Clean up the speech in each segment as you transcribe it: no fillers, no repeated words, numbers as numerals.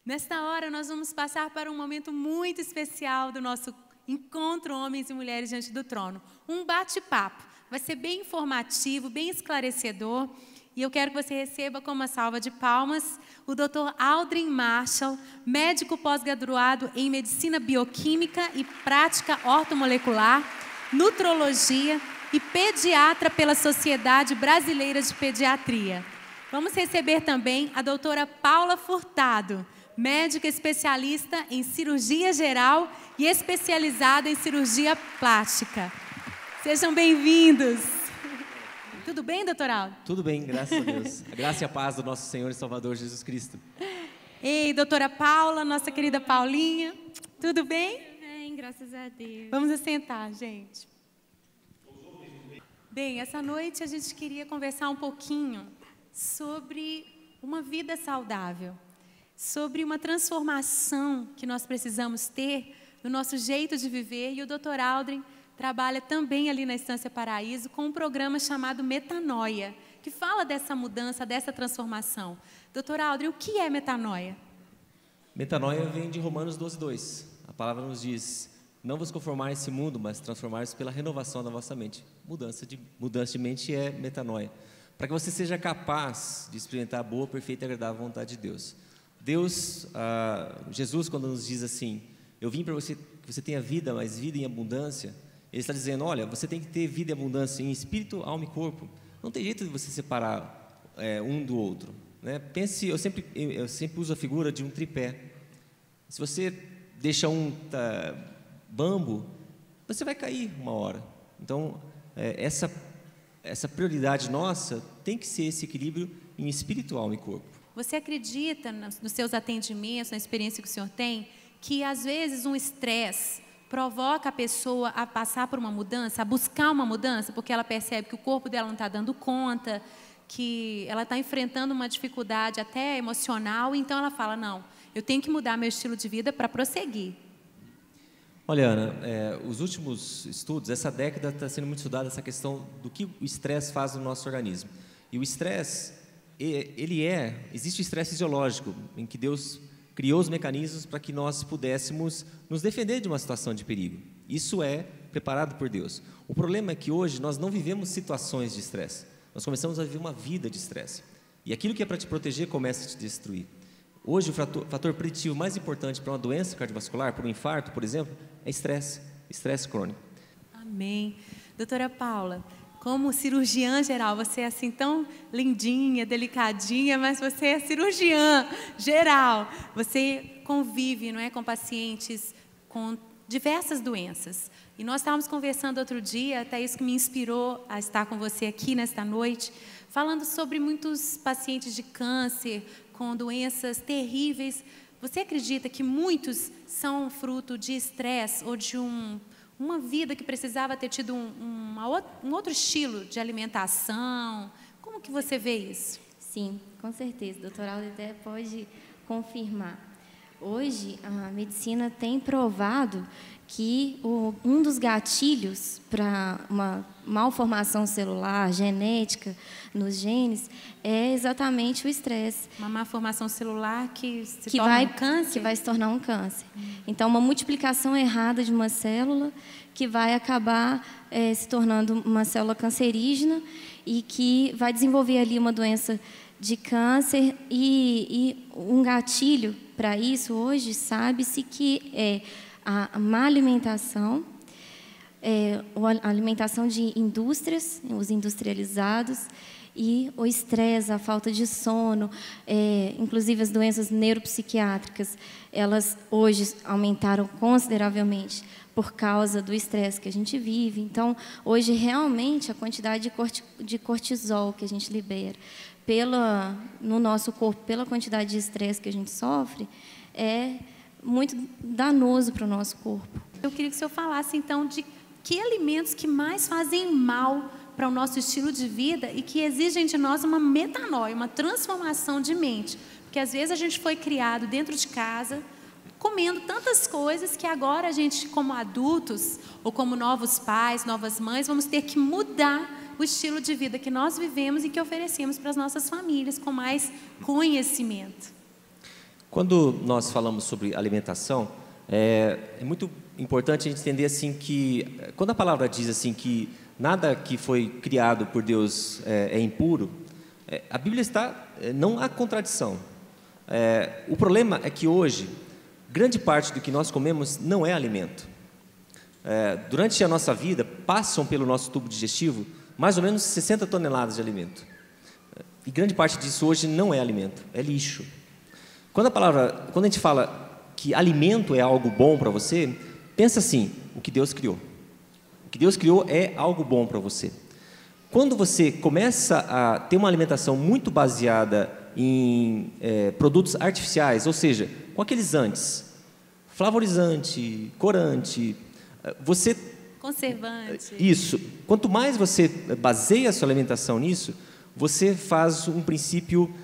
Nesta hora, nós vamos passar para um momento muito especial do nosso encontro Homens e Mulheres Diante do Trono. Um bate-papo. Vai ser bem informativo, bem esclarecedor. E eu quero que você receba com uma salva de palmas o Dr. Aldrin Marshall, médico pós-graduado em Medicina Bioquímica e Prática Ortomolecular, Nutrologia e Pediatra pela Sociedade Brasileira de Pediatria. Vamos receber também a doutora Paula Furtado, médica especialista em cirurgia geral e especializada em cirurgia plástica. Sejam bem-vindos. Tudo bem, doutor Aldo? Tudo bem, graças a Deus. A graça e a paz do nosso Senhor e Salvador Jesus Cristo. Ei, doutora Paula, nossa querida Paulinha. Tudo bem? Tudo bem, graças a Deus. Vamos assentar, gente. Bem, essa noite a gente queria conversar um pouquinho sobre uma vida saudável, sobre uma transformação que nós precisamos ter no nosso jeito de viver. E o Dr. Aldrin trabalha também ali na Estância Paraíso com um programa chamado Metanoia, que fala dessa mudança, dessa transformação. Dr. Aldrin, o que é metanoia? Metanoia vem de Romanos 12:2. A palavra nos diz: não vos conformar a esse mundo, mas transformar-vos pela renovação da vossa mente. Mudança de mente é metanoia. Para que você seja capaz de experimentar a boa, perfeita e agradável vontade de Deus. Jesus, quando nos diz assim: eu vim para você que você tenha vida, mas vida em abundância, Ele está dizendo: olha, você tem que ter vida e abundância em espírito, alma e corpo. Não tem jeito de você separar um do outro, né? Pense, eu sempre uso a figura de um tripé. Se você deixa bambo, você vai cair uma hora. Então, essa prioridade nossa tem que ser esse equilíbrio em espírito, alma e corpo. Você acredita nos seus atendimentos, na experiência que o senhor tem, que às vezes um estresse provoca a pessoa a passar por uma mudança, a buscar uma mudança, porque ela percebe que o corpo dela não está dando conta, que ela está enfrentando uma dificuldade até emocional, então ela fala: não, eu tenho que mudar meu estilo de vida para prosseguir. Olha, Ana, os últimos estudos, essa década está sendo muito estudada essa questão do que o estresse faz no nosso organismo. E o estresse, existe o estresse fisiológico, em que Deus criou os mecanismos para que nós pudéssemos nos defender de uma situação de perigo. Isso é preparado por Deus. O problema é que hoje nós não vivemos situações de estresse. Nós começamos a viver uma vida de estresse. E aquilo que é para te proteger começa a te destruir. Hoje, o fator preditivo mais importante para uma doença cardiovascular, para um infarto, por exemplo, é estresse crônico. Amém. Doutora Paula, como cirurgiã geral, você é assim tão lindinha, delicadinha, mas você é cirurgiã geral. Você convive, não é, com pacientes com diversas doenças. E nós estávamos conversando outro dia, até isso que me inspirou a estar com você aqui nesta noite, falando sobre muitos pacientes de câncer, com doenças terríveis. Você acredita que muitos são fruto de estresse ou de uma vida que precisava ter tido um outro estilo de alimentação? Como que você vê isso? Sim, com certeza. Doutor Aldo até pode confirmar. Hoje, a medicina tem provado que um dos gatilhos para uma malformação celular, genética, nos genes, é exatamente o estresse. Uma malformação celular que torna um câncer? Que vai se tornar um câncer. Então, uma multiplicação errada de uma célula que vai acabar se tornando uma célula cancerígena e que vai desenvolver ali uma doença de câncer. E um gatilho para isso, hoje, sabe-se que é a má alimentação, a alimentação de indústrias, os industrializados, e o estresse, a falta de sono, inclusive as doenças neuropsiquiátricas, elas hoje aumentaram consideravelmente por causa do estresse que a gente vive. Então, hoje, realmente, a quantidade de cortisol que a gente libera no nosso corpo, pela quantidade de estresse que a gente sofre, é muito danoso para o nosso corpo. Eu queria que o senhor falasse, então, de que alimentos que mais fazem mal para o nosso estilo de vida e que exigem de nós uma metanoia, uma transformação de mente. Porque, às vezes, a gente foi criado dentro de casa, comendo tantas coisas que agora a gente, como adultos, ou como novos pais, novas mães, vamos ter que mudar o estilo de vida que nós vivemos e que oferecemos para as nossas famílias com mais conhecimento. Quando nós falamos sobre alimentação, é muito importante a gente entender assim que, quando a palavra diz assim que nada que foi criado por Deus é impuro, a Bíblia não há contradição. O problema é que hoje, grande parte do que nós comemos não é alimento. Durante a nossa vida, passam pelo nosso tubo digestivo mais ou menos 60 toneladas de alimento. E grande parte disso hoje não é alimento, é lixo. Quando a gente fala que alimento é algo bom para você, pensa assim, o que Deus criou. O que Deus criou é algo bom para você. Quando você começa a ter uma alimentação muito baseada em produtos artificiais, ou seja, com aqueles antes, flavorizante, corante, conservante. Isso. Quanto mais você baseia a sua alimentação nisso, você faz um princípio,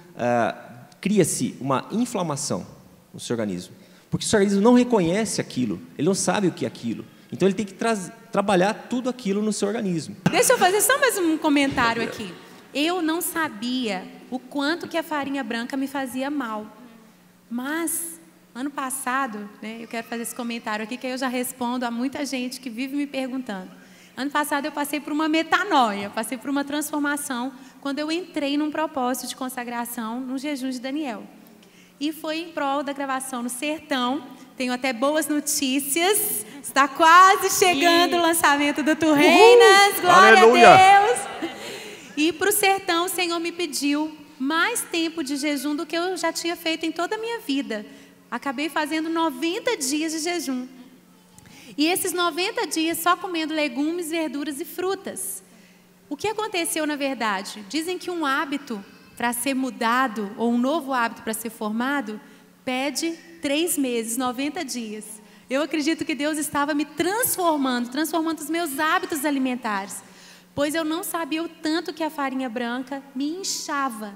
cria-se uma inflamação no seu organismo. Porque o seu organismo não reconhece aquilo, ele não sabe o que é aquilo. Então ele tem que trabalhar tudo aquilo no seu organismo. Deixa eu fazer só mais um comentário aqui. Eu não sabia o quanto que a farinha branca me fazia mal. Mas, ano passado, né, eu quero fazer esse comentário aqui, que aí eu já respondo a muita gente que vive me perguntando. Ano passado eu passei por uma metanoia, passei por uma transformação, quando eu entrei num propósito de consagração no jejum de Daniel. E foi em prol da gravação no Sertão. Tenho até boas notícias. Está quase chegando o lançamento do Tu Reinas. Glória Aleluia. a Deus. E para o Sertão, o Senhor me pediu mais tempo de jejum do que eu já tinha feito em toda a minha vida. Acabei fazendo 90 dias de jejum. E esses 90 dias só comendo legumes, verduras e frutas. O que aconteceu na verdade? Dizem que um hábito para ser mudado, ou um novo hábito para ser formado, pede 3 meses, 90 dias. Eu acredito que Deus estava me transformando os meus hábitos alimentares. Pois eu não sabia o tanto que a farinha branca me inchava.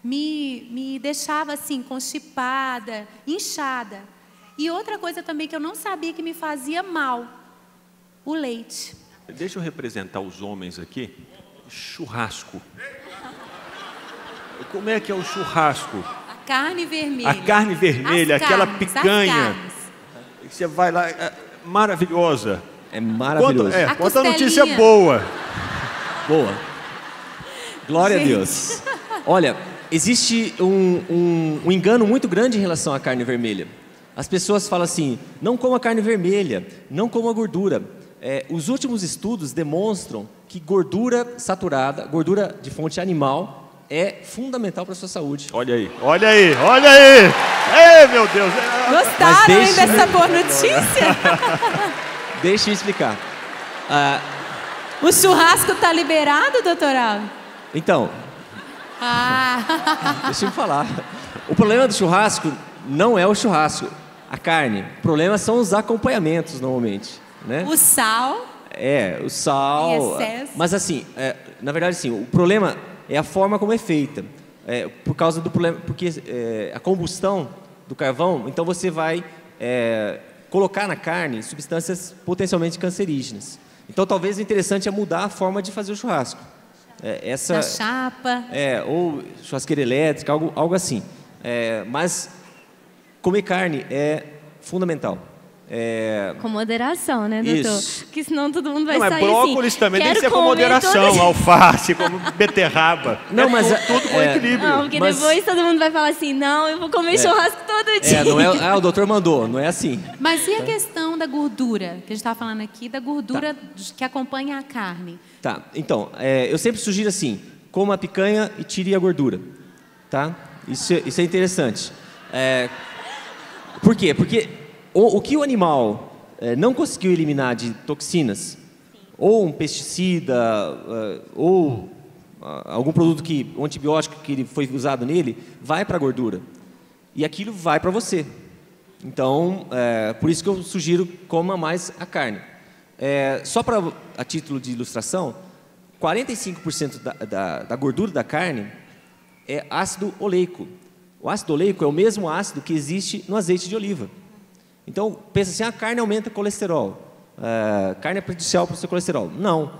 Me deixava assim, constipada, inchada. E outra coisa também que eu não sabia que me fazia mal, o leite. Deixa eu representar os homens aqui. Churrasco. Como é que é o churrasco? A carne vermelha. A carne vermelha, aquela picanha. Você vai lá, maravilhosa. É maravilhoso. Conta a notícia boa. Boa. Glória a Deus. Olha, existe um engano muito grande em relação à carne vermelha. As pessoas falam assim, não coma carne vermelha, não coma gordura. Os últimos estudos demonstram que gordura saturada, gordura de fonte animal, é fundamental para a sua saúde. Olha aí, olha aí, olha aí. Ei, meu Deus. Gostaram hein, dessa boa notícia? Deixa eu explicar. O churrasco está liberado, doutor Aldo? Então, deixa eu falar. O problema do churrasco não é o churrasco, a carne. O problema são os acompanhamentos, normalmente. Né? O sal. O sal. Em excesso. Mas assim, na verdade, sim, o problema é a forma como é feita. Por causa do problema, porque a combustão do carvão, então você vai colocar na carne substâncias potencialmente cancerígenas. Então, talvez o interessante é mudar a forma de fazer o churrasco. Na chapa. Ou churrasqueira elétrica, algo assim. Mas comer carne é fundamental. Com moderação, né, doutor? Isso. Porque senão todo mundo vai Não, sair brócolis assim, também tem que ser com comer moderação, alface, como beterraba. Não, mas tudo com equilíbrio. Não, porque depois todo mundo vai falar assim, não, eu vou comer churrasco todo dia. Não é, o doutor mandou, não é assim. Mas e a questão da gordura? Que a gente estava falando aqui, da gordura que acompanha a carne. Tá, então, eu sempre sugiro assim, coma a picanha e tire a gordura. Tá? Isso é interessante. Por quê? Porque o que o animal não conseguiu eliminar de toxinas, ou um pesticida, ou algum produto um antibiótico que ele foi usado nele, vai para a gordura. E aquilo vai para você. Então, por isso que eu sugiro coma mais a carne. Só a título de ilustração, 45% da gordura da carne é ácido oleico. O ácido oleico é o mesmo ácido que existe no azeite de oliva. Então, pensa assim, a carne aumenta o colesterol, carne é prejudicial para o seu colesterol. Não,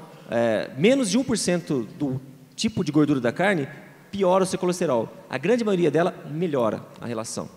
menos de 1% do tipo de gordura da carne piora o seu colesterol. A grande maioria dela melhora a relação.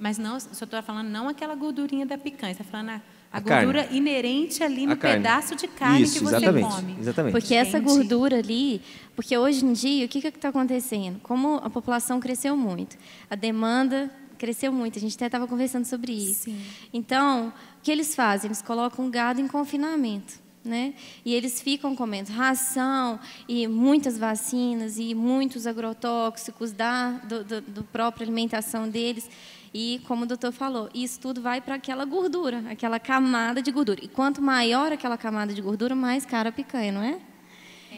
Mas não, se eu estou falando não aquela gordurinha da picanha, você está falando a carne. gordura inerente ali no carne. pedaço de carne Isso, que você exatamente, come. exatamente. Porque essa Entendi. gordura ali, porque hoje em dia, o que está acontecendo? Como a população cresceu muito, a demanda cresceu muito, a gente até estava conversando sobre isso. Sim. Então, o que eles fazem? Eles colocam o gado em confinamento, né? E eles ficam comendo ração e muitas vacinas e muitos agrotóxicos do própria alimentação deles. E, como o doutor falou, isso tudo vai para aquela gordura, aquela camada de gordura. E quanto maior aquela camada de gordura, mais cara a picanha, não é?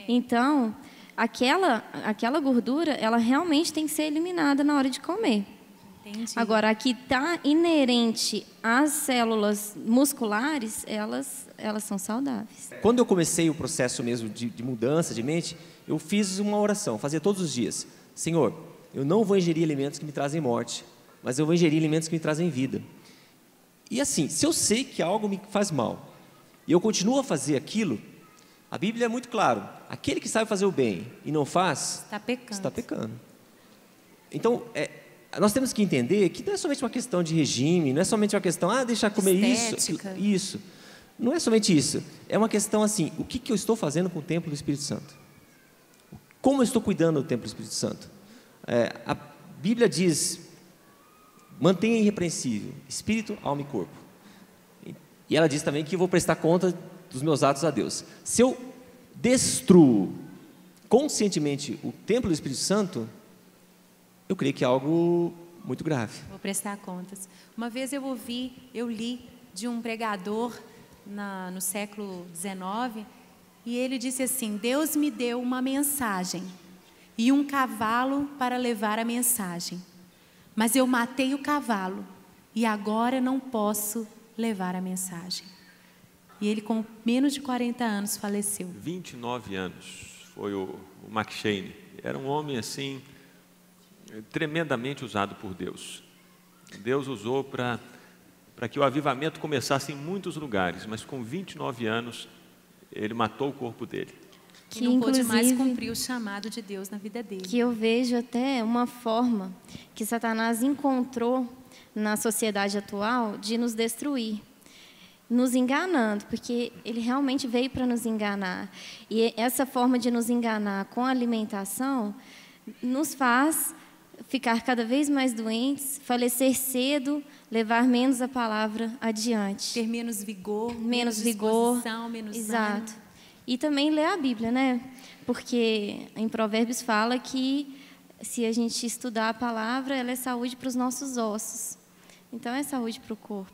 Então, aquela gordura, ela realmente tem que ser eliminada na hora de comer. Entendi. Agora, a que está inerente às células musculares, elas são saudáveis. Quando eu comecei o processo mesmo de mudança de mente, eu fiz uma oração, fazia todos os dias. Senhor, eu não vou ingerir alimentos que me trazem morte, mas eu vou ingerir alimentos que me trazem vida. E assim, se eu sei que algo me faz mal, e eu continuo a fazer aquilo, a Bíblia é muito claro, aquele que sabe fazer o bem e não faz, Está pecando. está pecando. Então, nós temos que entender que não é somente uma questão de regime, não é somente uma questão, deixar comer Estética. isso. Não é somente isso. É uma questão assim, o que eu estou fazendo com o templo do Espírito Santo? Como eu estou cuidando do templo do Espírito Santo? A Bíblia diz, mantenha irrepreensível, espírito, alma e corpo. E ela diz também que eu vou prestar conta dos meus atos a Deus. Se eu destruo conscientemente o templo do Espírito Santo, eu creio que é algo muito grave. Vou prestar contas. Uma vez eu li de um pregador no século XIX, e ele disse assim: Deus me deu uma mensagem e um cavalo para levar a mensagem, mas eu matei o cavalo e agora não posso levar a mensagem. E ele, com menos de 40 anos, faleceu. 29 anos foi o McShane. Era um homem assim, tremendamente usado por Deus. Deus usou para que o avivamento começasse em muitos lugares, mas com 29 anos ele matou o corpo dele. Que não pôde mais cumprir o chamado de Deus na vida dele. Que eu vejo até uma forma que Satanás encontrou na sociedade atual de nos destruir, nos enganando, porque ele realmente veio para nos enganar. E essa forma de nos enganar com a alimentação nos faz ficar cada vez mais doentes, falecer cedo, levar menos a palavra adiante. Ter menos vigor, menos vigor, menos exato. ânimo. E também ler a Bíblia, né? Porque em Provérbios fala que se a gente estudar a palavra, ela é saúde para os nossos ossos. Então é saúde para o corpo.